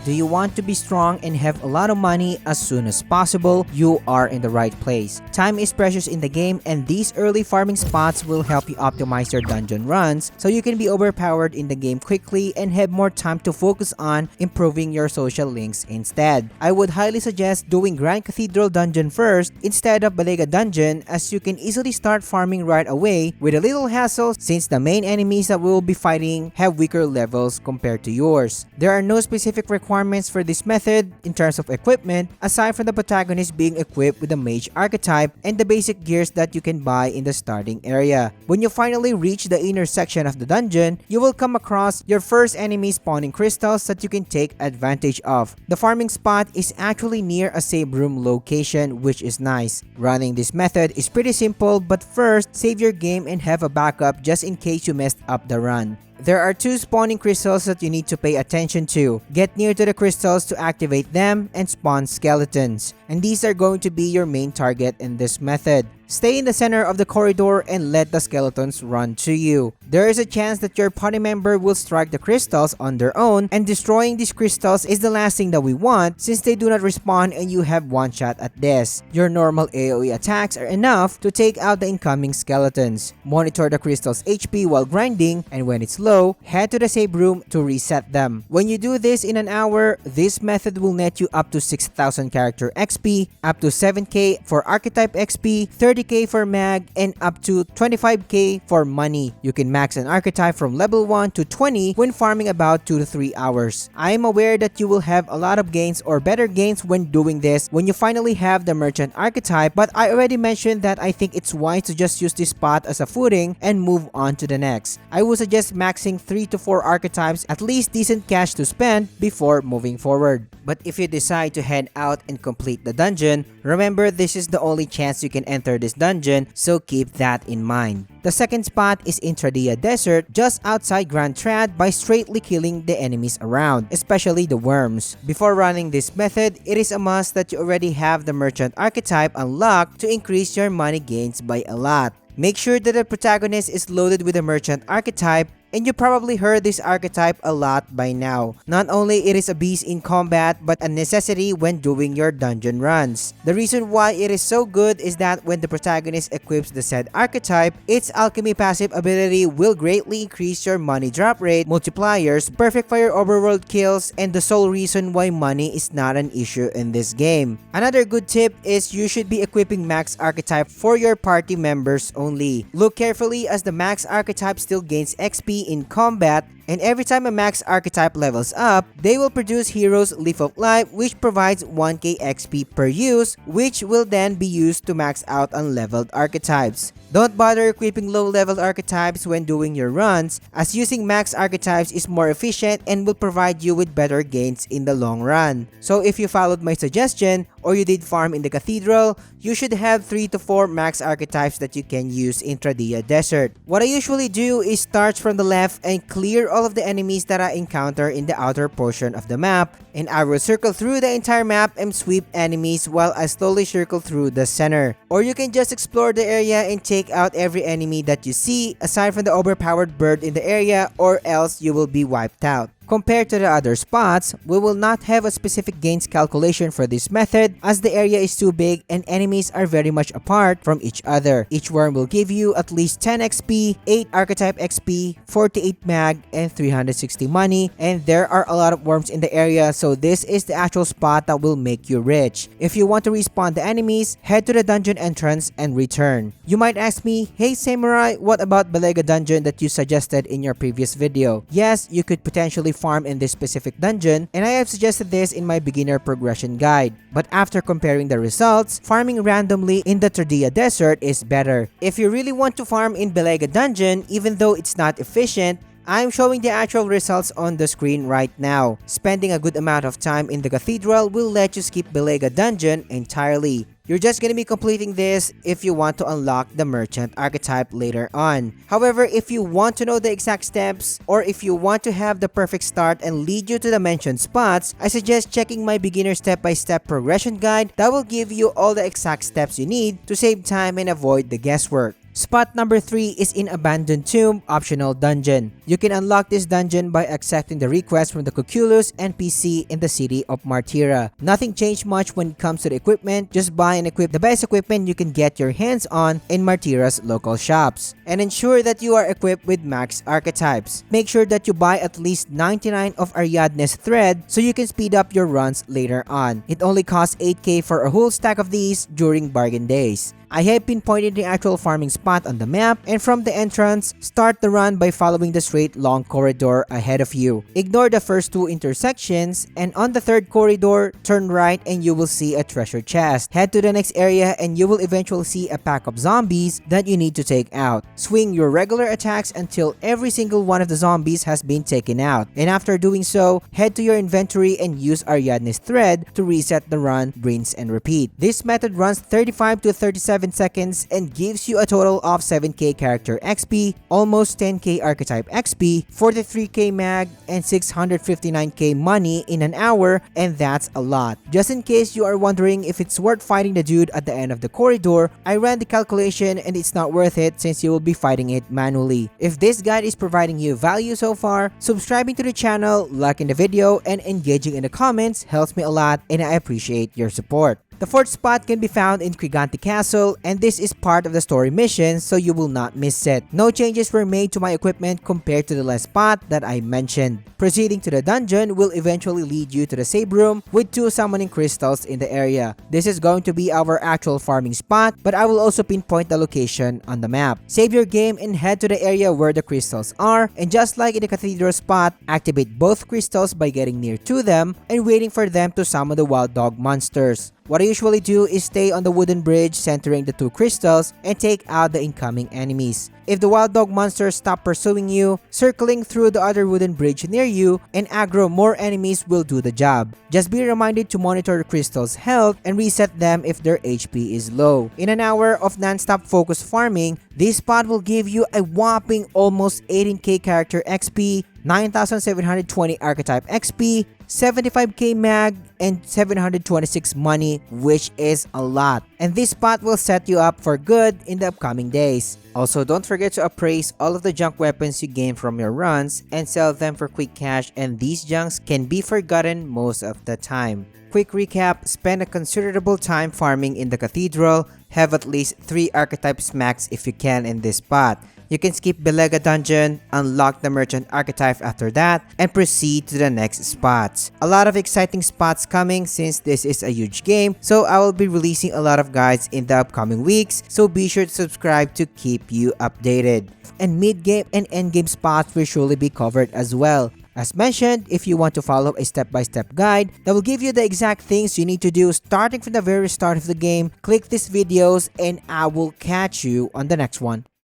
Do you want to be strong and have a lot of money as soon as possible? You are in the right place. Time is precious in the game, and these early farming spots will help you optimize your dungeon runs so you can be overpowered in the game quickly and have more time to focus on improving your social links instead. I would highly suggest doing Grand Cathedral Dungeon first instead of Balega Dungeon, as you can easily start farming right away with a little hassle since the main enemies that we will be fighting have weaker levels compared to yours. There are no specific requirements for this method in terms of equipment aside from the protagonist being equipped with the mage archetype and the basic gears that you can buy in the starting area. When you finally reach the inner section of the dungeon, you will come across your first enemy spawning crystals that you can take advantage of. The farming spot is actually near a save room location, which is nice. Running this method is pretty simple, but first save your game and have a backup just in case you messed up the run. There are 2 spawning crystals that you need to pay attention to. Get near to the crystals to activate them and spawn skeletons. And these are going to be your main target in this method. Stay in the center of the corridor and let the skeletons run to you. There is a chance that your party member will strike the crystals on their own, and destroying these crystals is the last thing that we want since they do not respawn and you have one shot at this. Your normal AoE attacks are enough to take out the incoming skeletons. Monitor the crystals HP while grinding, and when it's low, head to the save room to reset them. When you do this in an hour, this method will net you up to 6,000 character XP, up to 7k for archetype XP, 30k for mag, and up to 25k for money. You can max an archetype from level 1 to 20 when farming about 2 to 3 hours. I am aware that you will have a lot of gains or better gains when doing this when you finally have the merchant archetype, but I already mentioned that I think it's wise to just use this spot as a footing and move on to the next. I would suggest maxing 3 to 4 archetypes, at least decent cash to spend before moving forward. But if you decide to head out and complete the dungeon, remember this is the only chance you can enter this dungeon, so keep that in mind. The second spot is Intradia Desert, just outside Grand Trad, by straightly killing the enemies around, especially the worms. Before running this method, it is a must that you already have the merchant archetype unlocked to increase your money gains by a lot. Make sure that the protagonist is loaded with the merchant archetype, and you probably heard this archetype a lot by now. Not only it is a beast in combat, but a necessity when doing your dungeon runs. The reason why it is so good is that when the protagonist equips the said archetype, its alchemy passive ability will greatly increase your money drop rate multipliers, perfect for your overworld kills, and the sole reason why money is not an issue in this game. Another good tip is you should be equipping max archetype for your party members only. Look carefully as the max archetype still gains XP in combat, and every time a max archetype levels up, they will produce Hero's Leaf of Life, which provides 1k XP per use, which will then be used to max out unleveled archetypes. Don't bother equipping low-level archetypes when doing your runs, as using max archetypes is more efficient and will provide you with better gains in the long run. So if you followed my suggestion, or you did farm in the cathedral, you should have 3 to 4 max archetypes that you can use in Intradia Desert. What I usually do is start from the left and clear all of the enemies that I encounter in the outer portion of the map, and I will circle through the entire map and sweep enemies while I slowly circle through the center. Or you can just explore the area and take out every enemy that you see aside from the overpowered bird in the area, or else you will be wiped out. Compared to the other spots, we will not have a specific gains calculation for this method as the area is too big and enemies are very much apart from each other. Each worm will give you at least 10 XP, 8 archetype XP, 48 mag, and 360 money, and there are a lot of worms in the area, so this is the actual spot that will make you rich. If you want to respawn the enemies, head to the dungeon entrance and return. You might ask me, hey Samurai, what about Balega Dungeon that you suggested in your previous video? Yes, you could potentially farm in this specific dungeon, and I have suggested this in my beginner progression guide. But after comparing the results, farming randomly in the Intradia Desert is better. If you really want to farm in Balega Dungeon, even though it's not efficient, I'm showing the actual results on the screen right now. Spending a good amount of time in the cathedral will let you skip Balega Dungeon entirely. You're just gonna be completing this if you want to unlock the merchant archetype later on. However, if you want to know the exact steps, or if you want to have the perfect start and lead you to the mentioned spots, I suggest checking my beginner step-by-step progression guide that will give you all the exact steps you need to save time and avoid the guesswork. Spot number 3 is in Abandoned Tomb Optional Dungeon. You can unlock this dungeon by accepting the request from the Cuculus NPC in the city of Martyra. Nothing changed much when it comes to the equipment, just buy and equip the best equipment you can get your hands on in Martyra's local shops. And ensure that you are equipped with max archetypes. Make sure that you buy at least 99 of Ariadne's thread so you can speed up your runs later on. It only costs 8k for a whole stack of these during bargain days. I have pinpointed the actual farming spot on the map, and from the entrance, start the run by following the straight long corridor ahead of you. Ignore the first 2 intersections, and on the 3rd corridor, turn right and you will see a treasure chest. Head to the next area and you will eventually see a pack of zombies that you need to take out. Swing your regular attacks until every single one of the zombies has been taken out, and after doing so, head to your inventory and use Ariadne's thread to reset the run, rinse and repeat. This method runs 35 to 37 seconds and gives you a total of 7k character XP, almost 10k archetype XP, 43k mag, and 659k money in an hour, and that's a lot. Just in case you are wondering if it's worth fighting the dude at the end of the corridor, I ran the calculation and it's not worth it since you will be fighting it manually. If this guide is providing you value so far, subscribing to the channel, liking the video, and engaging in the comments helps me a lot, and I appreciate your support. The 4th spot can be found in Kriganti Castle, and this is part of the story mission, so you will not miss it. No changes were made to my equipment compared to the last spot that I mentioned. Proceeding to the dungeon will eventually lead you to the save room with 2 summoning crystals in the area. This is going to be our actual farming spot, but I will also pinpoint the location on the map. Save your game and head to the area where the crystals are, and just like in the cathedral spot, activate both crystals by getting near to them and waiting for them to summon the wild dog monsters. What I usually do is stay on the wooden bridge centering the 2 crystals and take out the incoming enemies. If the wild dog monsters stop pursuing you, circling through the other wooden bridge near you and aggro more enemies will do the job. Just be reminded to monitor the crystals' health and reset them if their HP is low. In an hour of non-stop focus farming, this spot will give you a whopping almost 18k character XP, 9,720 archetype XP, 75k mag, and 726 money, which is a lot. And this spot will set you up for good in the upcoming days. Also, don't forget to appraise all of the junk weapons you gain from your runs and sell them for quick cash, and these junks can be forgotten most of the time. Quick recap, spend a considerable time farming in the cathedral, have at least 3 archetypes max if you can in this spot. You can skip Belega dungeon, unlock the merchant archetype after that, and proceed to the next spots. A lot of exciting spots coming since this is a huge game, so I will be releasing a lot of guides in the upcoming weeks, so be sure to subscribe to keep you updated. And mid-game and end-game spots will surely be covered as well. As mentioned, if you want to follow a step-by-step guide that will give you the exact things you need to do starting from the very start of the game, click these videos and I will catch you on the next one.